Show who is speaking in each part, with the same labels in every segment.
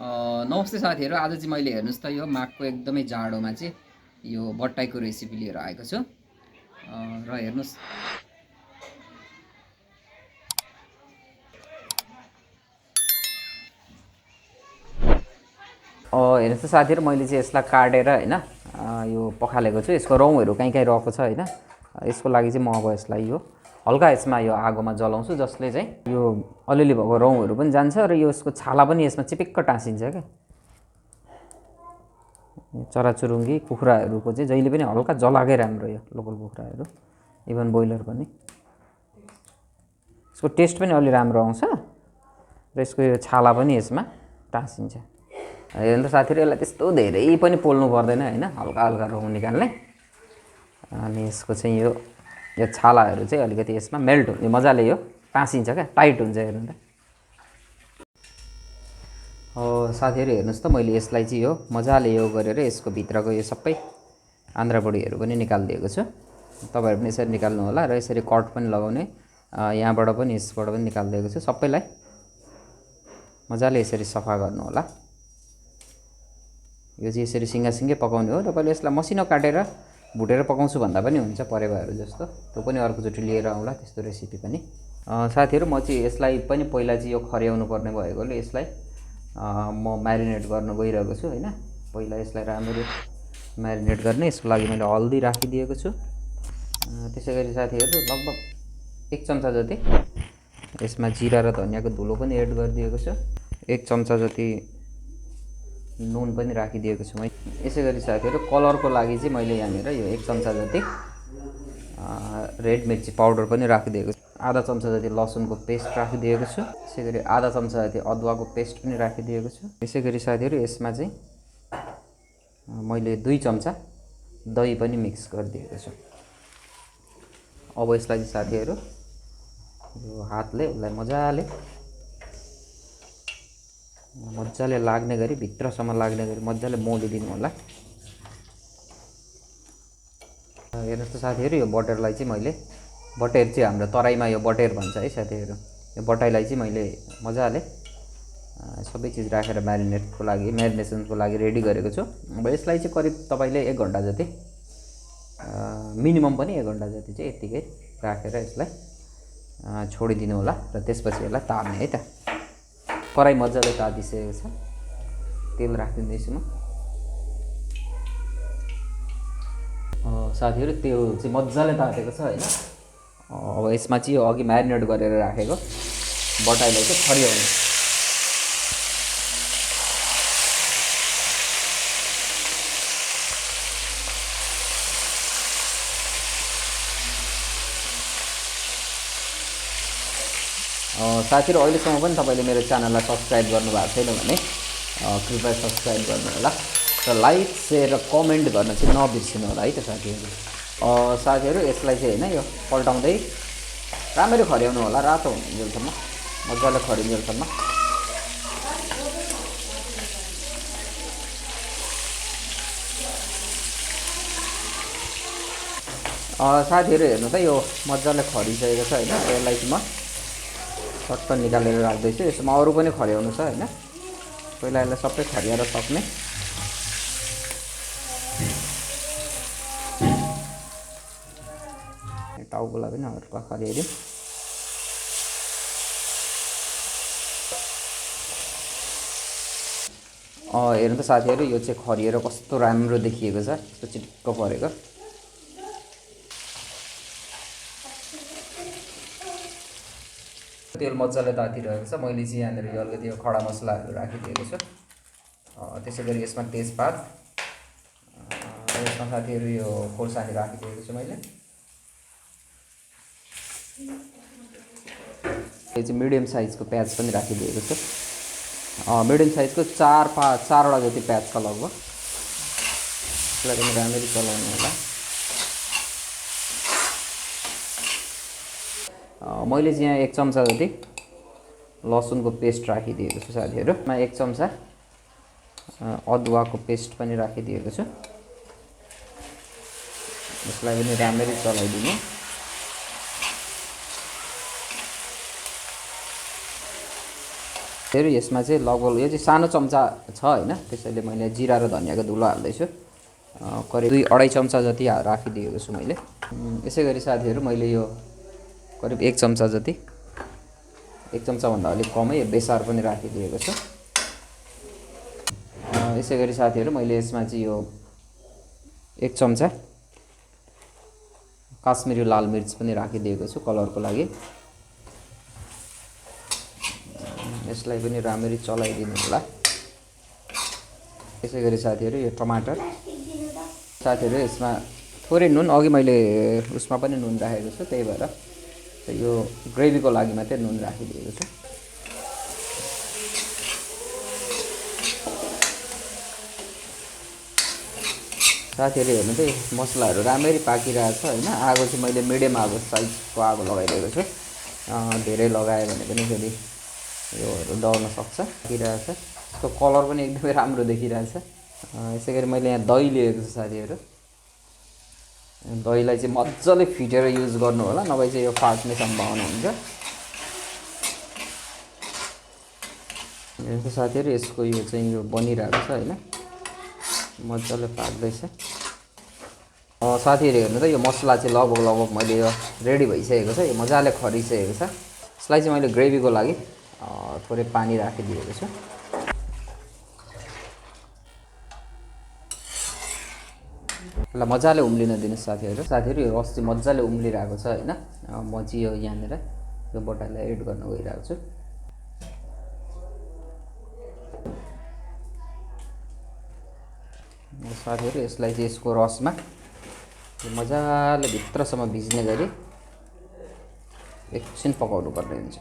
Speaker 1: नमस्ते साथीहरू, आज चाहिँ मैले हेर्नुहोस् त यो माघको एकदमै जाडोमा चाहिँ यो बट्टाईको रेसिपी लिएर आएको छु। र हेर्नुहोस् हेर्नुहोस् त साथीहरू, मैले चाहिँ यसलाई काटेर होइन यो पखालेको छु। यसको रौँहरू कहीँ कहीँ रहेको छ होइन। यसको लागि चाहिँ म अब यसलाई यो हल्का यसमा यो आगोमा जलाउँछु, जसले चाहिँ यो अलिअलि भएको रौँहरू पनि जान्छ र यो यसको छाला पनि यसमा चिपिक्क टाँसिन्छ क्या। चराचुरुङ्गी कुखुराहरूको चाहिँ जहिले पनि हल्का जलाएकै राम्रो, यो लोकल कुखुराहरू इभन ब्रोइलर पनि। यसको टेस्ट पनि अलि राम्रो आउँछ र यसको यो छाला पनि यसमा टाँसिन्छ। हेर्नु त साथीहरू, यसलाई त्यस्तो धेरै पनि पोल्नु पर्दैन होइन, हल्का हल्का रौँ निकाल्ने। अनि यसको चाहिँ यो छालाहरू चाहिँ अलिकति यसमा मेल्ट हुने मजाले यो टाँसिन्छ क्या, टाइट हुन्छ। हेर्नु त साथीहरू, हेर्नुहोस् त मैले यसलाई चाहिँ यो मजाले यो गरेर यसको भित्रको यो सबै आन्द्राबुढीहरू पनि निकालिदिएको छु। तपाईँहरू पनि यसरी निकाल्नु होला र यसरी कट पनि लगाउने, यहाँबाट पनि यसबाट पनि निकालिदिएको छु। सबैलाई मजाले यसरी सफा गर्नु होला। यो चाहिँ यसरी सिङ्गासिङ्गै पकाउने हो। तपाईँले यसलाई मसिनो काटेर भुटेर पकाउँछु भन्दा पनि हुन्छ, परेवाहरू जस्तो। त्यो पनि अर्कोचोटि लिएर आउँला त्यस्तो रेसिपी पनि। साथीहरू, म चाहिँ यसलाई पनि पहिला चाहिँ यो खर्याउनु पर्ने भएकोले यसलाई म म्यारिनेट गर्न गइरहेको छु होइन। पहिला यसलाई राम्ररी म्यारिनेट गर्ने, यसको लागि मैले हल्दी राखिदिएको छु। त्यसै गरी साथीहरू लगभग 1 चम्चा जति यसमा जिरा र धनियाँको धुलो पनि एड गरिदिएको छु। 1 चम्चा जति नुन पनि राखिदिएको छु मैले। यसै गरी साथीहरू, कलरको लागि चाहिँ मैले यहाँनिर यो 1 चम्चा जति रेड मिर्ची पाउडर पनि राखिदिएको छु। आधा चम्चा जति लसुनको पेस्ट राखिदिएको छु। त्यसै गरी आधा चम्चा जति अदुवाको पेस्ट पनि राखिदिएको छु। त्यसै गरी साथीहरू, यसमा चाहिँ मैले 2 चम्चा दही पनि मिक्स गरिदिएको छु। अब यसलाई चाहिँ साथीहरू यो हातले उसलाई मजाले लाग्ने गरी, भित्रसम्म लाग्ने गरी मजाले मोलिदिनु होला। हेर्नुहोस् त साथीहरू, यो बटेरलाई चाहिँ मैले, बटेर चाहिँ हाम्रो तराईमा यो बटेर भन्छ है साथीहरू। यो बटाईलाई चाहिँ मैले मजाले सबै चिज राखेर म्यारिनेसनको लागि रेडी गरेको छु। अब यसलाई चाहिँ करिब तपाईँले 1 घन्टा जति, मिनिमम पनि 1 घन्टा जति चाहिँ यत्तिकै राखेर यसलाई छोडिदिनु होला। र त्यसपछि यसलाई तार्ने है त। कराई मजाले तातिसकेको छ, तेल राखिदिँदैछु म। साथीहरू, तेल चाहिँ मजाले तातेको छ होइन। अब यसमा चाहिँ यो अघि म्यारिनेट गरेर राखेको बटाईलाई चाहिँ खर्याउने। साथीहरू, अहिलेसम्म पनि तपाईँले मेरो च्यानललाई सब्सक्राइब गर्नुभएको छैन भने कृपया सब्सक्राइब गर्नु होला र लाइक, सेयर र कमेन्ट गर्न चाहिँ नबिर्सिनु होला है त साथीहरू। साथीहरू, यसलाई चाहिँ होइन यो पल्टाउँदै राम्ररी खर्याउनु होला, रातो हुनुन्जेलसम्म, मजाले खरिन्जेलसम्म। साथीहरू, हेर्नु त यो मजाले खरिसकेको छ होइन। यसलाई चाहिँ म सट्ट निकालेर राख्दैछु। यसमा अरू पनि खर्याउनु छ होइन। पहिला यसलाई सबै खर्याएर सक्ने। टाउकोलाई पनि हल्का खर्याइदिउँ। हेर्नु त साथीहरू, यो चाहिँ खरिएर कस्तो राम्रो देखिएको छ, कस्तो चिट्टो परेको। तेल मजाले तातिरहेको छ। मैले चाहिँ यहाँनिर यो अलिकति यो खडा मसलाहरू राखिदिएको छु। त्यसै गरी यसमा तेजपात, यसमा साथीहरू यो खोर्सानी राखिदिएको छु मैले। यो चाहिँ मिडियम साइजको प्याज पनि राखिदिएको छु। मिडियम साइजको 4-5 जति प्याज छ लगभग। यसलाई पनि राम्ररी चलाउनु होला। मैले चाहिँ यहाँ 1 चम्चा जति लसुनको पेस्ट राखिदिएको छु साथीहरू। 1 चम्चा अदुवाको पेस्ट पनि राखिदिएको छु। यसलाई पनि राम्ररी चलाइदिनु। फेरि यसमा चाहिँ लगभग यो चाहिँ सानो चम्चा छ होइन, त्यसैले मैले जिरा र धनियाँको धुलो हाल्दैछु। करिब 2-2.5 चम्चा जति राखिदिएको छु मैले। यसै गरी साथीहरू मैले यो करिब 1 चम्चा जति, 1 चम्चाभन्दा अलिक कमै बेसार पनि राखिदिएको छु। यसै गरी साथीहरू मैले यसमा चाहिँ यो 1 चम्चा काश्मिरी लाल मिर्च पनि राखिदिएको छु कलरको लागि। यसलाई पनि राम्ररी चलाइदिनु होला। यसै गरी साथीहरू यो टमाटर, साथीहरू यसमा थोरै नुन, अघि मैले उसमा पनि नुन राखेको छु, त्यही भएर यो ग्रेभीको लागि मात्रै नुन राखिदिएको छु। साथीहरू हेर्नु चाहिँ मसलाहरू राम्ररी पाकिरहेको छ होइन। आगो चाहिँ मैले मिडियम आगो साइजको आगो लगाइदिएको छु। धेरै लगायो भने पनि फेरि योहरू डढ्न सक्छ। पाकिरहेको छ, यसको कलर पनि एकदमै राम्रो देखिरहेछ। यसै गरी मैले यहाँ दही लिएको छु साथीहरू। दहीलाई चाहिँ मजाले फिटेर युज गर्नु होला, नभए चाहिँ यो फाट्ने सम्भावना हुन्छ। यस्तो साथीहरू यसको यो चाहिँ यो बनिरहेको छ होइन, मजाले पाक्दैछ। साथीहरू हेर्नु त यो मसला चाहिँ लगभग मैले यो रेडी भइसकेको छ, यो मजाले खरिसकेको छ। यसलाई चाहिँ मैले ग्रेभीको लागि थोरै पानी राखिदिएको छु। यसलाई मजाले उम्लिन दिनुहोस् साथीहरू। साथीहरू यो रस चाहिँ मजाले उम्लिरहेको छ होइन। म चाहिँ यो यहाँनिर यो बटाईलाई एड गर्न गइरहेको छु। साथीहरू यसलाई चाहिँ यसको रसमा मजाले भित्रसम्म भिज्ने गरी एकछिन पकाउनु पर्ने हुन्छ।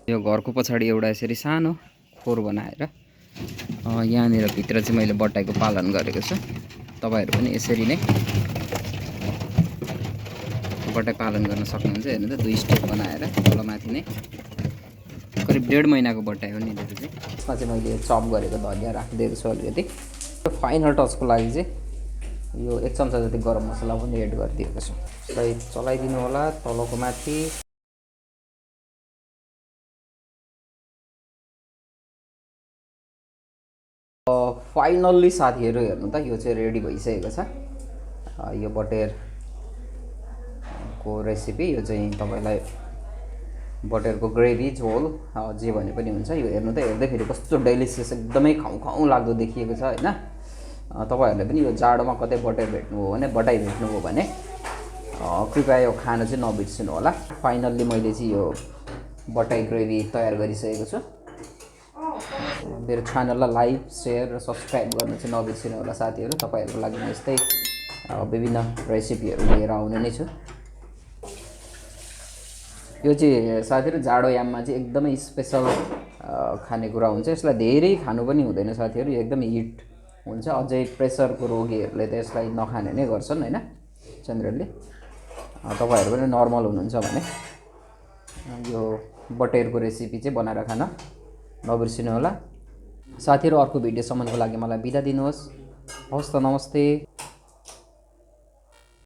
Speaker 1: यो घरको पछाडि एउटा यसरी सानो खोर बनाएर यहाँनिर भित्र चाहिँ मैले बटाईको पालन गरेको छु। तपाईहरु पनि यसरी नै बटाई पालन गर्न सक्नुहुन्छ। हेर्नु त 2 स्टेप बनाएर तलमाथि नै करिब 1.5 महिनाको बटाई हो नि यो चाहिँ। यसमा चाहिँ मैले चप गरेको धनिया राखिदिएको छु अलिकति। फाइनल टचको लागि चाहिँ यो 1 चम्चा जति गरम मसला पनि एड गरिदिएको छु। यसलाई चलाइदिनु होला तलको माथि। फाइनल्ली साथीहरु हेर्नु त यो चाहिँ रेडी भइसकेको छ। यो बटेरको रेसिपी, यो चाहिँ तपाईलाई बटेरको ग्रेभी झोल जे भने पनि हुन्छ। यो हेर्नु त हेर्दैखेरि कस्तो डेलिसियस एकदमै खाउँ खाउँ लाग्दो देखिएको छ हैन। तपाईहरुले पनि यो जाडोमा कतै बटेर भेट्नु हो भने बटाई भेट्नु हो भने कृपया यो खान चाहिँ नबिर्सनु होला। फाइनल्ली मैले चाहिँ यो बटाई ग्रेभी तयार गरिसकेको छु। मेरो च्यानललाई लाइक शेयर र सब्स्क्राइब गर्न चाहिँ नबिर्सनु होला साथीहरु। तपाईहरुको लागि म यस्तै विभिन्न रेसिपीहरु लिएर आउने नै छु। यो चाहिँ साथीहरु जाडो याममा चाहिँ एकदमै स्पेशल खानेकुरा हुन्छ। यसलाई धेरै खानु पनि हुँदैन साथीहरु, यो एकदमै हिट हुन्छ। अझै प्रेसरको रोगीहरुले त यसलाई नखाने नै गर्छन् हैन जनरली। तपाईहरु पनि नर्मल हुनुहुन्छ भने यो बटेरको रेसिपी चाहिँ बनाएर खान नबिर्सनु होला साथीहरु। अर्को भिडियोसम्मको लागि मलाई बिदा दिनुहोस्। हवस् त, नमस्ते।